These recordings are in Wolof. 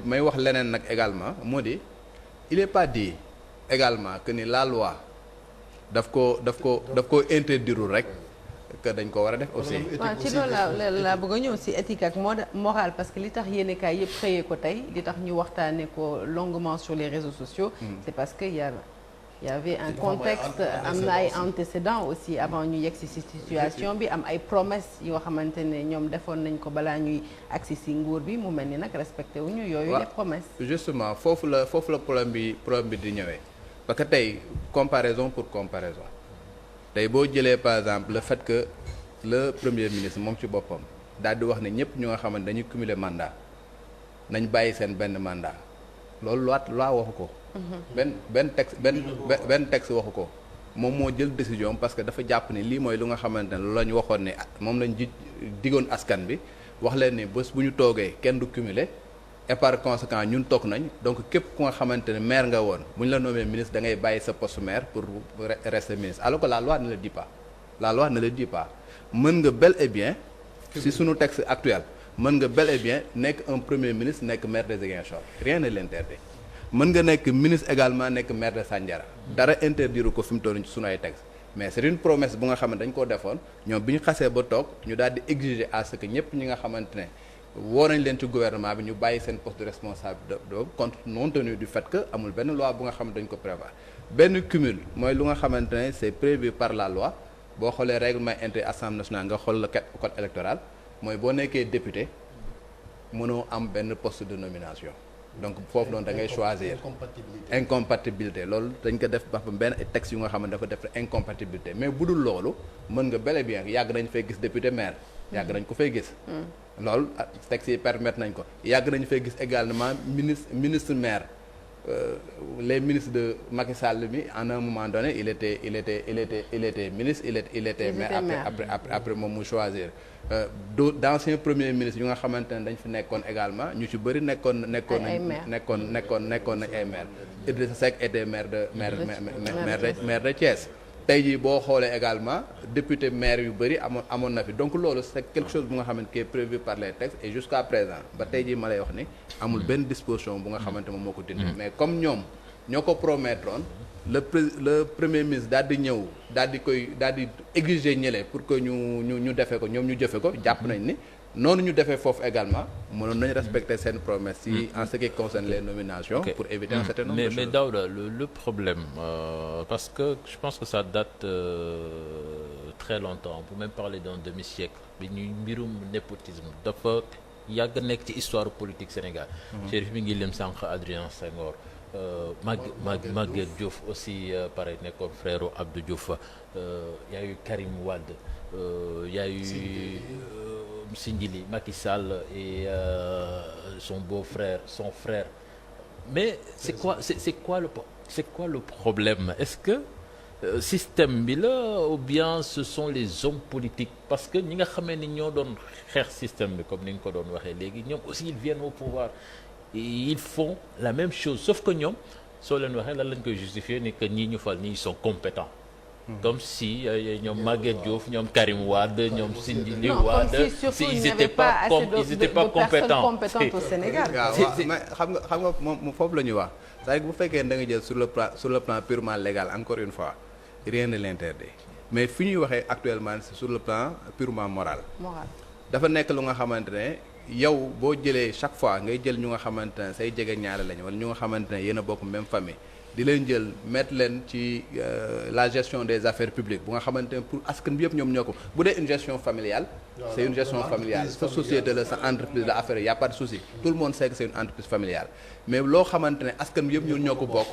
may wax leneen nag également moo di il est pas dit également que ni la loi daf ko interdire rek que dañ ko war a def aussi. waaw ci loolu laa bëgg a ñëw si éthique ak morale parce que li tax yéenekaay yëpp xëyee ko tey li tax ñu waxtaanee ko longuement sur les réseaux sociaux. c'est parce que y avait un contexte am na ay antécédents aussi avant ñu yegg si situation bi am ay promesses yoo xamante ne ñoom defoon nañ ko balaa ñuy agsi si nguur bi mu mel ni nag respecté wuñu yooyu les promesses. justement foofu la problème bi di ñëwee parce que tey comparaison pour comparaison tey boo jëlee par exemple le fait que le premier ministre moom ci boppam daal di wax ne ñëpp ñu nga xamante dañuy cumuler mandat nañ bàyyi seen benn mandat loolu loi waxu ko. benn texte waxu ko moom moo jël décision parce que dafa jàpp ni lii mooy lu nga xamante ne loolu la ñu waxoon ne moom lañ digoon askan bi wax leen ni bés bu ñu toogee kenn du cumuler et par conséquent ñun toog nañ donc képp ku nga xamante ne maire nga woon bu ñu la nommé ministre da ngay bàyyi sa poste maire pour rester ministre alors que la loi ne le dit pas mën nga bel et bien si sunu texte actuel mën nga bel et bien nekk un premier ministre nekk maire de Ziguinchor rien ne l'interdit mën nga nekk ministre également nekk maire de Sandiara dara interdire ko fi mu toll ci sunu ay texte mais c'est une promesse bu nga xam ne dañ koo defoon ñoom bi ñu xasee ba toog ñu daal di exiger à ce que ñëpp ñi nga xamante ne woo nañ leen ci gouvernement bi ñu bàyyi seen poste de responsable de compte non tenu du fait que amul benn loi bu nga xam ne dañ ko prévoir benn cumul mooy lu nga xamante ne c'est prévu par la loi boo xoolee règlement intérieur Assemblée nationale nga xool le code électoral mooy boo nekkee député mënoo am benn poste de nomination donc foofu noonu da ngay choisir incompatibilité loolu dañ ko def ba benn texte yu nga xam ne dafa def incompatibilité mais bu dul loolu mën nga bel et bien yàgg nañ fay gis député maire yàgg nañ ko fay gis loolu texte yi permettre nañ ko yàgg nañu fay gis également ministre maire les ministres de Macky Sall bi en un moment donné il était ministre il était maire après moom mu choisir d'anciens premiers ministres yu nga xamante ne dañ fi nekkoon également ñu ci bëri nekkoon nañ ay maire Idrissa Seck était maire de Thiès tey jii boo xoolee également député maire yu bëri amoon na fi donc loolu c'est quelque chose bu nga xamante qui est prévu par les textes et jusqu'à présent ba tey jii ma lay wax ni amul benn disposition bu nga xamante moom moo ko dindi mais comme ñoom ñoo ko promettroon le premier ministre daal di ñëw daal di exiger ñële pour que ñu defee ko ñoom ñu jëfe ko jàpp nañ ni noonu ñu defee foofu également mënoon nañu respecter seen promesse si en ce qui concerne les nominations pour éviter un certain nombre de choses. Mais Daouda le problème parce que je pense que ça date très longtemps on peut même parler d'un demi-siècle bi ñuy mbirum népotisme dafa yàgg nekk ci histoire politique Sénégal. Chérif mi ngi lim sànq Adrien Senghor Maguette Diouf aussi pareil nekkoon frère Abdou Diouf y a eu Karim Wade y a eu Sindiély Macky Sall et son beau-frère son frère mais c'est quoi le problème est-ce que système bi la ou bien ce sont les hommes politiques parce que ñi nga xamee ni ñoo doon xeex système bi comme ni nga ko doon waxee léegi ñoom aussi ils viennent au pouvoir et ils font la même chose sauf que ñoom soo leen waxee lan lañ koy justifier ni que ñii ñu fal ñii ils sont compétents comme si ñoom Maguette Diouf ñoom Karim Wade ñoom Sindiély Wade ils étaient pas compétents au Sénégal. waaw mais xam nga moom foofu la ñuy wax c'est-à-dire bu fekkee da nga jël sur le plan purement légal encore une fois rien ne l'interdit mais fi ñuy waxee actuellement c'est sur le plan purement moral. dafa nekk lu nga xamante ne yow boo jëlee chaque fois ngay jël ñu nga xamante ne say jege ñaare lañu wala ñu nga xamante ne yéen a bokk même famille. di leen jël mettre leen ci la gestion des affaires publiques bu nga xamante ne pour askan bi yëpp ñoom ñoo ko bu dee une gestion familiale c'est une gestion familiale sa société la sa entreprise la affaire y a pas de souci tout le monde sait que c'est une entreprise familiale mais loo xamante ne askan bi yëpp ñun ñoo ko bokk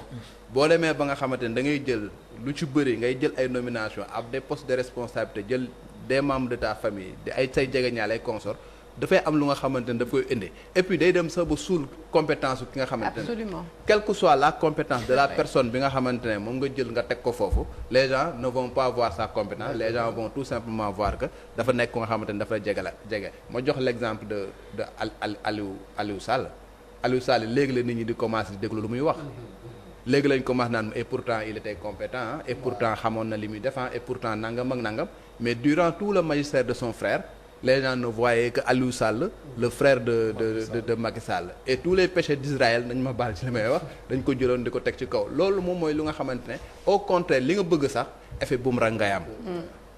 boo demee ba nga xamante ne da ngay jël lu ci bëri ngay jël ay nominations ab des postes de responsabilité jël des membres de ta famille di ay say jegeñaale ay consorts dafay am lu nga xamante ne daf koy indi et puis day dem sax ba suul compétence ki nga xamante ne absolument quelle que soit la compétence de la personne bi nga xamante ne moom nga jël nga teg ko foofu les gens ne vont pas voir sa compétence les gens vont tout simplement voir que dafa nekk ku nga xamante ne dafa jege ma jox l'exemple de Aliou Sall léegi la nit ñi di commencer di déglu lu muy wax léegi lañ commencé naan et pourtant il était compétent et pourtant xamoon na li muy def et pourtant nangam ak nangam mais durant tout le magistère de son frère les gens ne voyaient que Aliou Sall le frère de Macky Sall et tous les péchés d'Israël nañ ma baal ci li may wax dañ ko jëloon di ko teg ci kaw loolu moom mooy lu nga xamante ne au contraire li nga bëgg sax effet boomerang ngay am.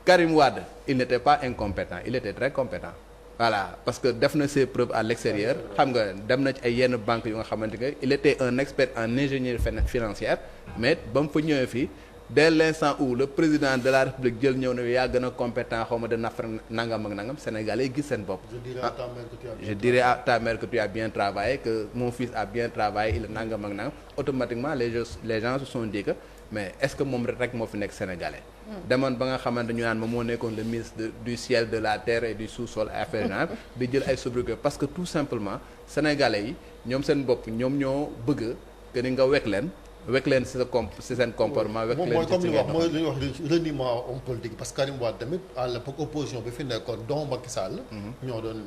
Karim Wade il n'était pas incompétent il était très compétent. Voilà parce que def na ses preuves à l'extérieur xam nga dem na ci ay yenn banques yu nga xamante ne il était un expert en ingénierie financière mais ba mu fa ñëwee fii dès l'instant où le président de la République jël ñëw na yaa gën a compétent xaw ma de nafar nangam ak nangam sénégalais yi gis seen bopp. Je dirais à ta mère que tu as bien travaillé que mon fils a bien travaillé il est nangam ak nangam automatiquement les gens se sont dit que mais est-ce que moom rek moo fi nekk sénégalais. demoon ba nga xamante ñu naan moom moo nekkoon le ministre du ciel de la terre et du sous-sol affaire générale di jël ay sobriquet parce que tout simplement sénégalais yi ñoom seen bopp ñoom ñoo bëgg que ni nga wekk leen ci sa seen comportement. wekk leen ci comme li wax mooy lu ñuy wax reniement homme politique parce que Karim Wade tamit à l'époque opposition bi fi nekkoon don Macky Sall. ñoo doon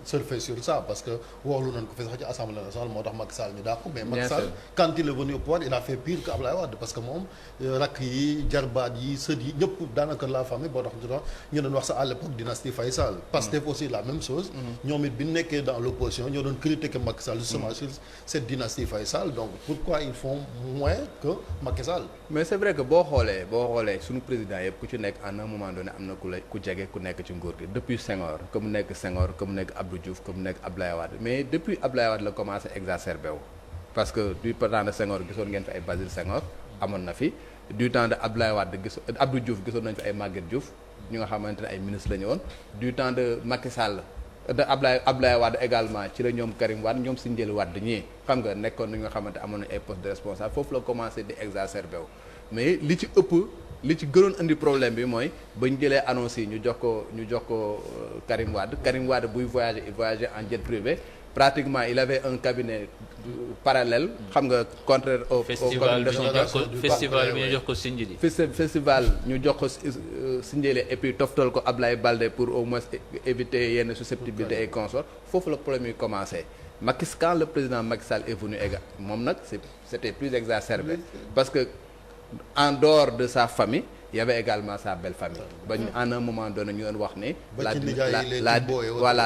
surfer sur ça parce que woolu nañ ko fi sax ci assemblée nationale moo tax Macky Sall ñu dàq ko mais Macky Sall quand il est venu au pouvoir il a fait pire que Ablaye Wade parce que moom rakk yi jarbaat yi sët yi ñëpp daanaka la famille boo tax ñu doon wax sax à l'époque dynastie Faye Sall. Pastef aussi la même chose. ñoom it bi ñu nekkee dans l'opposition ñoo doon critiquer Macky Sall justement sur cette dynastie Faye Sall donc pourquoi ils font moins que Macky Sall. mais c'est vrai que boo xoolee suñu président yëpp ku ci nekk à un moment donné am na ku jege ku nekk ci nguur gi depuis Senghor que mu nekk Senghor que mu nekk Abdou Diouf que mu nekk Abdoulaye Wade mais depuis Abdoulaye Wade la commencé exacerbé wu parce que du temps de Senghor gisoon ngeen fi ay Basile Senghor amoon na fi du temps de Abdoulaye Wade Abdou Diouf gisoon nañu fi ay Maguette Diouf ñu nga xamante ne ay ministre la ñu woon du temps de Macky Sall de Abdoulaye Wade également ci la ñoom Karim Wade ñoom si njëli Wade ñii xam nga nekkoon nañu nga xamante amoon nañu ay postes de responsable foofu la commencé di exacerbé wu mais li ci gënoon indi problème bi mooy ba ñu jëlee annonce yi ñu jox ko Karim Wade buy voyager il voyageait en jet privé pratiquement il avait un cabinet parallèle xam nga contraire au festival bi ñu jox ko Sindiély festival ñu jox ko Sindiély et puis toftal ko Ablaye Baldé pour au moins éviter yenn susceptibilité et consorts foofu la problème yi commencé quand le président Macky Sall est venu moom nag c'était plus exacerbé parce que en dehors de sa famille il y avait également sa belle famille ba en un moment donné ñu doon wax ne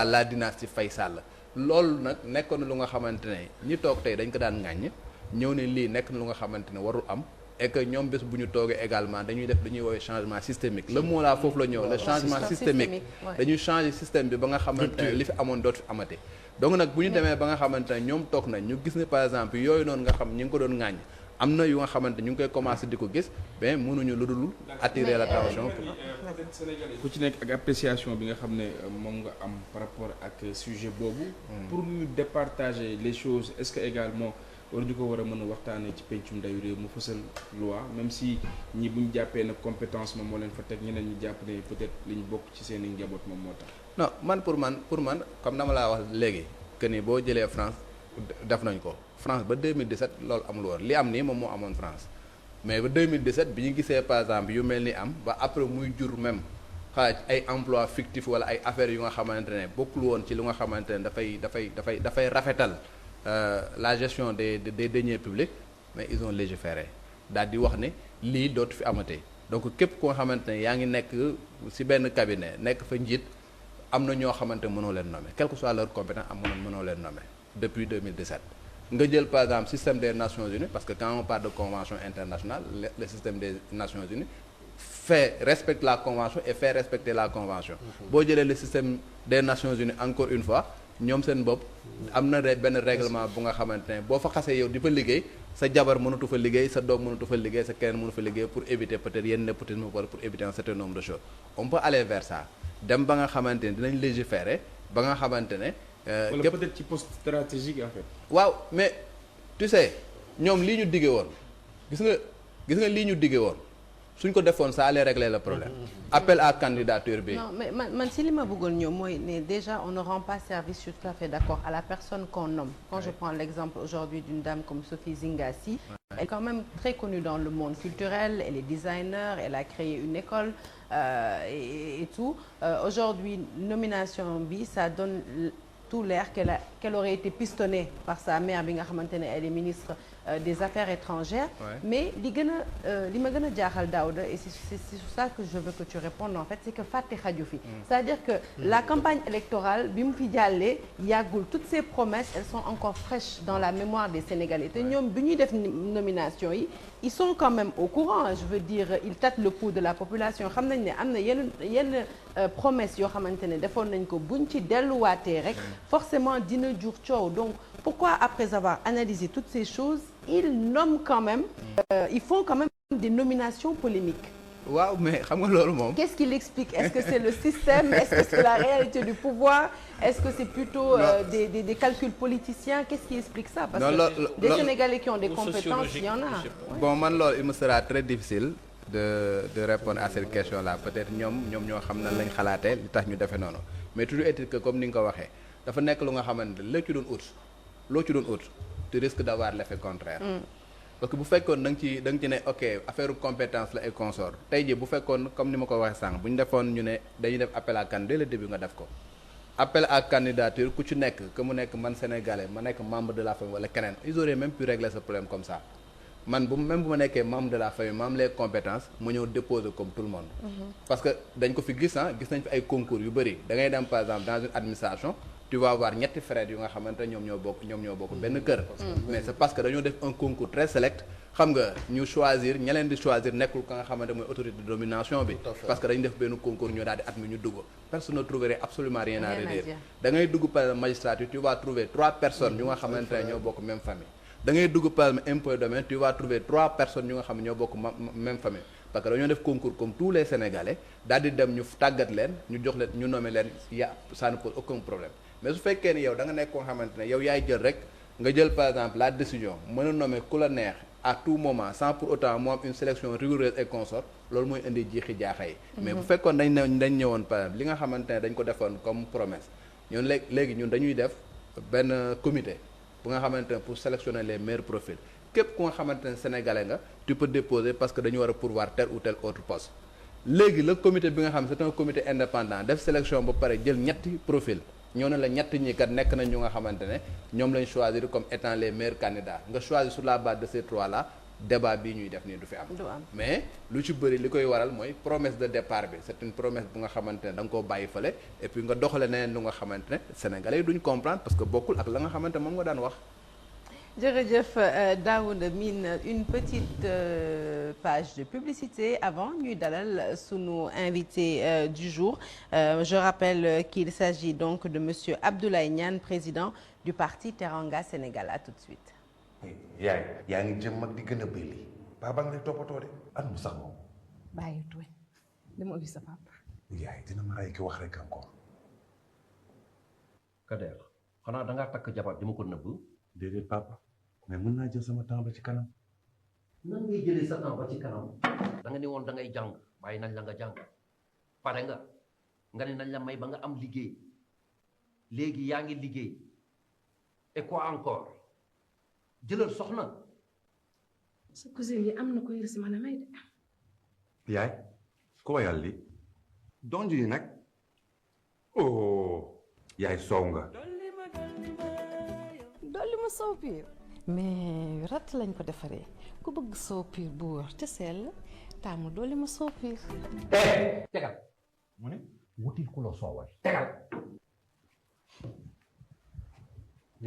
la dynastie Faye Sall loolu nag nekkoon na lu nga xamante ne ñi toog tey dañ ko daan ŋàññ ñëw ne lii nekk na lu nga xamante ne warul am et que ñoom bés bu ñu toogee également dañuy def lu ñuy woowee changement systémique le mot là foofu la ñëw le changement systémique dañuy changer système bi ba nga xamante ne li fi amoon dootu fi amate donc nag bu ñu demee ba nga xamante ne ñoom toog nañ ñu gis ne par exemple yooyu noonu nga xam ñi ngi ko doon ŋàññ am na yu nga xamante ñu ngi koy commencer di ko gis mais mënuñu lu dul attirer l'attention ku ci nekk ak appréciation bi nga xam ne moom nga am par rapport ak sujet boobu pour ñu départager les choses est-ce que également war ñu ko war a mën a waxtaanee ci pencum ndayu réew mu fësal loi même si ñi bu ñu jàppee nag compétence moom moo leen fa teg ñeneen ñi jàpp ne peut-être li ñu bokk ci seen i njaboot moom moo tax non man pour man comme dama laa wax léegi que ni boo jëlee France def nañ ko France ba 2017 loolu amul woon li am nii moom moo amoon France mais ba 2017 bi ñu gisee par exemple yu mel ni am ba après muy jur même xaaj ay emploi fictif wala ay affaires yu nga xamante ne bokkul woon ci lu nga xamante ne dafay rafetal la gestion des deniers publics mais ils ont légiféré daal di wax ne lii dootu fi amatee donc képp ku nga xamante ne yaa ngi nekk ci benn cabinet nekk fa njiit am na ñoo xamante mënoo leen nommer quelle que soit leur compétence mënoo leen nommer depuis 2017 nga jël par exemple système des Nations Unies parce que quand on parle de convention internationale le système des Nations Unies respecte la convention et fait respecter la convention boo jëlee le système des Nations Unies encore une fois ñoom seen bopp am na benn règlement bu nga xamante ne boo fa xasee yow di fa liggéey sa jabar mënatu fa liggéey sa doom mënatu fa liggéey sa keneen mënu fa liggéey pour éviter peut-être yenn népotisme wala pour éviter un certain nombre de choses on peut aller vers ça dem ba nga xamante ne dinañ légiférer ba nga xamante ne wala peut-être ci poste stratégique en fait. waaw mais tu sais ñoom lii ñu diggee woon gis nga lii ñu diggee woon suñ ko defoon ça allait régler le problème. appel à candidature bi. non mais man si li ma bëggoon ñëw mooy ne déjà on ne rend pas service, je suis tout à fait d'accord, à la personne qu'on nomme. Quand je prends l'exemple aujourd'hui d'une dame comme Sophie Zingassi, elle est quand même très connue dans le monde culturel, elle est designer, elle a créé une école et tout. Aujourd'hui nomination bi ça donne tout l'air qu'elle aurait été pistonnée par sa mère bi nga xamante ne elle est ministre des affaires étrangères. Mais li ma gën a jaaxal Daouda et c'est sur ça que je veux que tu répondes en fait, c'est que fàtte xaju fi. C'est-à-dire que la campagne électorale bi mu fi jàllee yàggul, toutes ces promesses elles sont encore fraîches dans la mémoire des Sénégalais te ñoom bi ñuy def nomination yi ils sont quand même au courant, je veux dire ils tâtent le pouls de la population, xam nañ ne am na yenn promesses yoo xamante ne defoon nañ ko buñ ci delluwaatee rek forcément dina jur coow. Donc pourquoi après avoir analysé toutes ces choses ils nomment quand même ils font quand même des nominations polémiques. waaw mais xam nga loolu moom. Qu'est-ce qui l'explique? Est-ce que c'est le système? Est-ce que c'est la réalité du pouvoir? Est-ce que c'est plutôt des calculs politiciens? Qu'est-ce qui explique ça? Parce que des Sénégalais qui ont des compétences, il y en a. Bon man loolu il me sera très difficile de répondre à cette question-là. Peut-être ñoom ñoo xam na lañ xalaatee li tax ñu defee noonu mais toujours est-il que comme ni nga ko waxee dafa nekk lu nga xamante ne loo ci doon ut tu risques d'avoir l'effet contraire. Parce que bu fekkoon da nga ci ne ok affaire compétence la et consort tey jii bu fekkoon comme ni ma ko waxee sànq bu ñu defoon ñu ne dañuy def appel à candidature dès le début nga def ko appel à candidature ku ci nekk que mu nekk man sénégalais ma nekk membre de la famille wala keneen ils auraient même pu régler ce problème comme ça man bu ma nekkee membre de la famille ma am les compétences ma ñëw déposer comme tout le monde. Parce que dañ ko fi gis nañ fi ay concours yu bëri da ngay dem par exemple dans une administration. Tu vas avoir ñetti frères yu nga xamante ne ñoom ñoo bokk benn kër. Mais c'est parce que dañoo def un concours très select xam nga ñu choisir ña leen di choisir nekkul ka nga xamante mooy autorité de domination bi. Parce que dañu def benn concours ñu daal di admis ñu dugg. Personne ne trouverait absolument rien à redire. Da ngay dugg par exemple magistrature tu vas trouver 3 personnes yu nga xamante ne ñoo bokk même famille. Da ngay dugg par exemple impôt domaine tu vas trouver 3 personnes yu nga xam ne ñoo bokk même famille. Parce que dañoo def concours comme tous les Sénégalais daal di dem ñu tàggat leen ñu jox leen ñu nommer leen ça ne pose aucun problème. Mais su fekkee ni yow da nga nekk koo xamante ne yow yaay jël rek nga jël par exemple la décision mën a nommer ku la neex à tout moment sans pour autant mu am une sélection rigoureuse et consort loolu mooy indi jiixi jaaxa yi. Mais bu fekkoon dañ ñëwoon par exemple li nga xamante ne dañ ko defoon comme promesse ñun léegi ñun dañuy def benn comité bu nga xamante ne pour sélectionner les meilleurs profils képp ku nga xamante ne sénégalais nga tu peux déposer parce que dañu war a pourvoir tel ou tel autre poste. Léegi le comité bi nga xam c'est un comité indépendant def sélection ba pare jël ñetti profil ñoo ne la ñett ñi kat nekk nañ ñu nga xamante ne ñoom lañ choisir comme étant les meilleurs candidats nga choisir sur la base de ces 3 là débat bii ñuy def nii du fi am. Mais lu ci bëri li koy waral mooy promesse de départ bi c'est une promesse bu nga xamante ne da nga koo bàyyi fële et puis nga doxale neneen lu nga xamante ne sénégalais yi duñ comprendre parce que bokkul ak la nga xamante moom nga daan wax. Jërëjëf Daouda Mine, une petite page de publicité avant ñuy dalal sunu invité du jour. Je rappelle qu'il s'agit donc de monsieur Abdoulaye Niane, président du parti Teranga Sénégal. À tout de suite. yaay yaa ngi jëm mag di gën a bëri baba nga lay toppatoo de at mu sax moom. bàyyi tooy dama ubbi sa papa. yaay dina ma ay ki wax rek encore. Kader xanaa da ngaa takk jabar dama ko nëbb. déedéet papa mais mën naa jël sama temps ba ci kanam. nan ngay jëlee sa temps ba ci kanam. da nga ni woon da ngay jàng bàyyi nañ la nga jàng pare nga ne nañ la may ba nga am liggéey léegi yaa ngi liggéey et quoi encore jëlal soxna. sa cousine yi am na ko yër si man a may de. yaay ko wayal li donj yi nag oh yaay soow nga. dolli ma soow piir mais rat lañ ko defaree ku bëgg soow piir bu wóor te sell taamu dolli ma soow piir. tegal mu ne wutil ku la soowal tegal.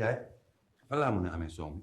yaay fan laa mën a amee soow mi.